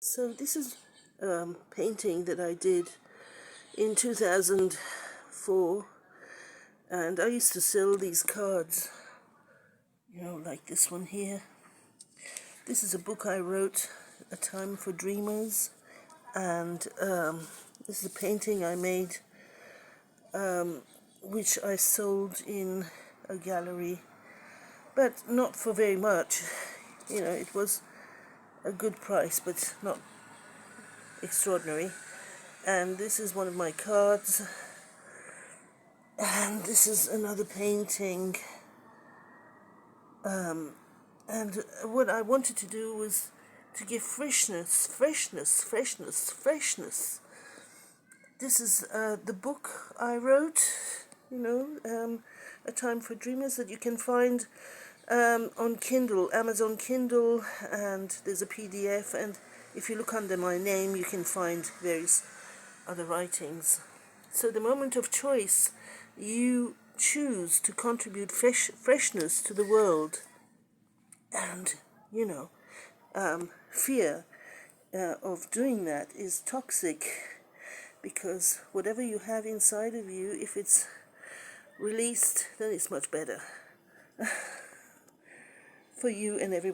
So this is painting that I did in 2004, and I used to sell these cards, like this one here. This is a book I wrote, A Time for Dreamers, and this is a painting I made, which I sold in a gallery, but not for very much. It was a good price, but not extraordinary. And this is one of my cards, and this is another painting. And what I wanted to do was to give freshness. This is the book I wrote, A Time for Dreamers, that you can find on Kindle, Amazon Kindle, and there's a PDF, and if you look under my name you can find various other writings. So the moment of choice, you choose to contribute freshness to the world, and fear of doing that is toxic, because whatever you have inside of you, if it's released, then it's much better for you and everybody.